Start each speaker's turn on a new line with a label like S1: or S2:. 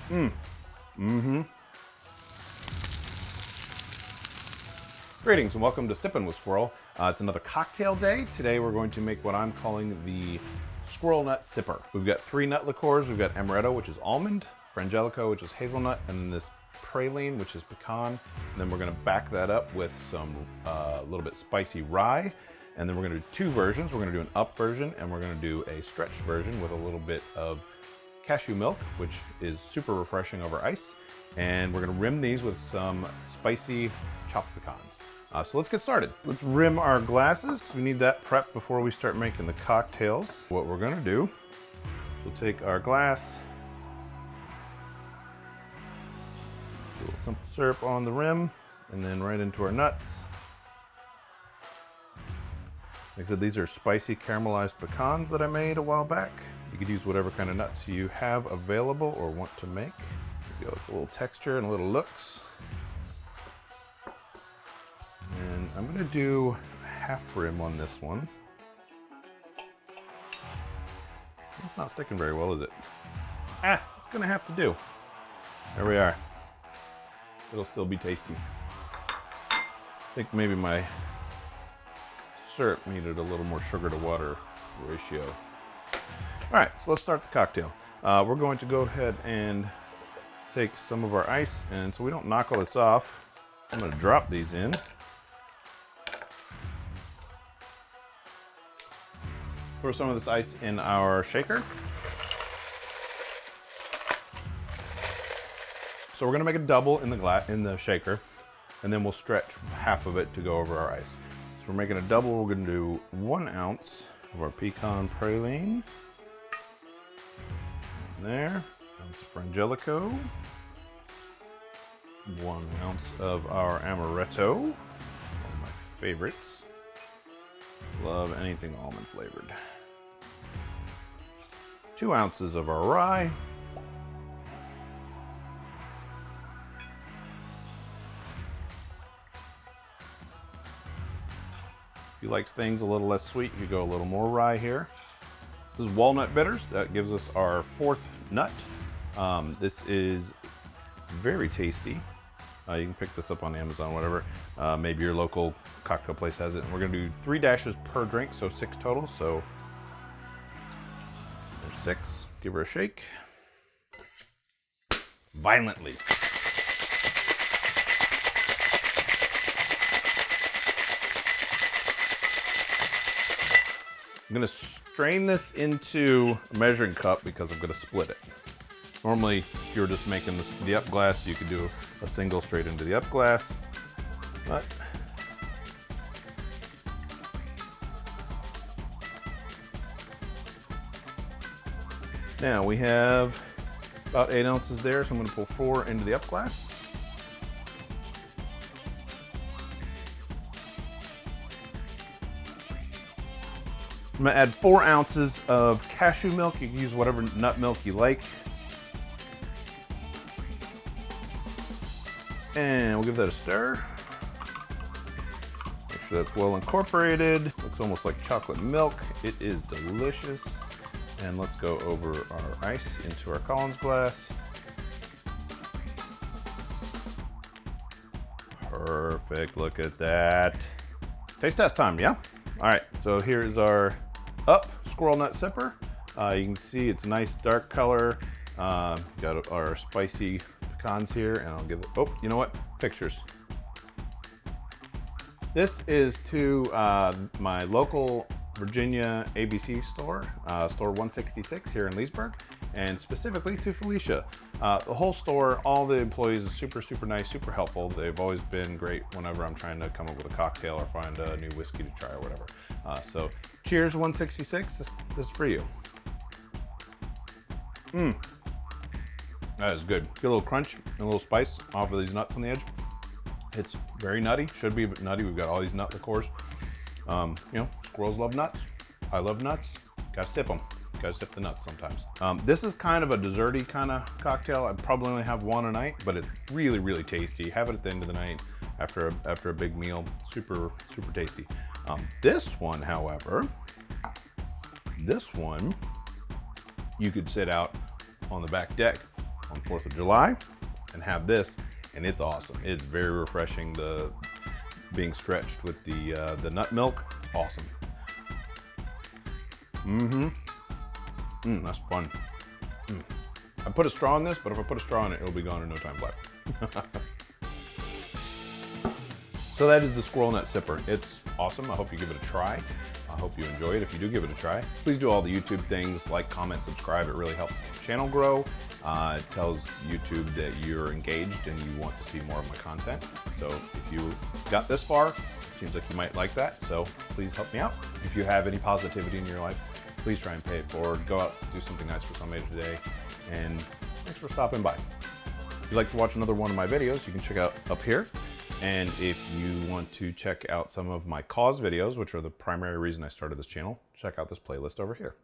S1: Greetings and welcome to Sippin with Squirrel. It's another cocktail day. Today we're going to make what I'm calling the squirrel nut sipper. We've got 3 nut liqueurs. We've got amaretto, which is almond, Frangelico, which is hazelnut, and then this Praline, which is pecan. And then we're going to back that up with some little bit spicy rye. And then we're going to do 2 versions. We're going to do an up version and we're going to do a stretch version with a little bit of cashew milk, which is super refreshing over ice. And we're going to rim these with some spicy chopped pecans. So let's get started. Let's rim our glasses because we need that prep before we start making the cocktails. What we're going to do, we'll take our glass, a little simple syrup on the rim, and then right into our nuts. Like I said, these are spicy caramelized pecans that I made a while back. You could use whatever kind of nuts you have available or want to make. There we go. It's a little texture and a little looks. And I'm going to do a half rim on this one. It's not sticking very well, is it? It's going to have to do. There we are. It'll still be tasty. I think maybe my syrup needed a little more sugar to water ratio. All right, so let's start the cocktail. We're going to go ahead and take some of our ice, and so we don't knock all this off, I'm going to drop these in. Pour some of this ice in our shaker. So we're going to make a double in the shaker, and then we'll stretch half of it to go over our ice. So we're making a double. We're going to do 1 ounce of our pecan praline. There, ounce of Frangelico. 1 ounce of our amaretto, one of my favorites. Love anything almond flavored. 2 ounces of our rye. If you like things a little less sweet, you go a little more rye here. This is walnut bitters. That gives us our 4th nut. This is very tasty. You can pick this up on Amazon, whatever. Maybe your local cocktail place has it. And we're gonna do 3 dashes per drink, so 6 total. So there's 6. Give her a shake. Violently. I'm gonna strain this into a measuring cup because I'm gonna split it. Normally, if you're just making the up glass, you could do a single straight into the up glass. But now we have about 8 ounces there, so I'm going to pull 4 into the up glass. I'm going to add 4 ounces of cashew milk. You can use whatever nut milk you like. And we'll give that a stir. Make sure that's well incorporated. Looks almost like chocolate milk. It is delicious. And let's go over our ice into our Collins glass. Perfect, look at that. Taste test time, yeah? All right, so here is our up squirrel nut sipper. You can see it's a nice dark color. Got our spicy pecans here, and I'll give it, oh, you know what? Pictures. This is to my local Virginia ABC store, store 166 here in Leesburg, and specifically to Felicia. The whole store, all the employees are super, super nice, super helpful. They've always been great whenever I'm trying to come up with a cocktail or find a new whiskey to try or whatever. So cheers 166, this is for you. That is good. Get a little crunch and a little spice off of these nuts on the edge. It's very nutty, should be nutty. We've got all these nut liqueurs. You know, squirrels love nuts. I love nuts. Gotta sip them. Gotta sip the nuts sometimes. This is kind of a desserty kind of cocktail. I probably only have 1 a night, but it's really, really tasty. Have it at the end of the night after a big meal. Super, super tasty. This one, however, you could sit out on the back deck on 4th of July and have this, and it's awesome. It's very refreshing. The being stretched with the nut milk, awesome. That's fun. I put a straw in this, but if I put a straw in it, it'll be gone in no time flat. So that is the Squirrel Nut Sipper. It's awesome. I hope you give it a try. I hope you enjoy it. If you do give it a try, please do all the YouTube things, like, comment, subscribe. It really helps the channel grow. It tells YouTube that you're engaged and you want to see more of my content. So if you got this far, it seems like you might like that. So please help me out. If you have any positivity in your life, please try and pay it forward. Go out, do something nice for somebody today. And thanks for stopping by. If you'd like to watch another one of my videos, you can check out up here. And if you want to check out some of my cause videos, which are the primary reason I started this channel, check out this playlist over here.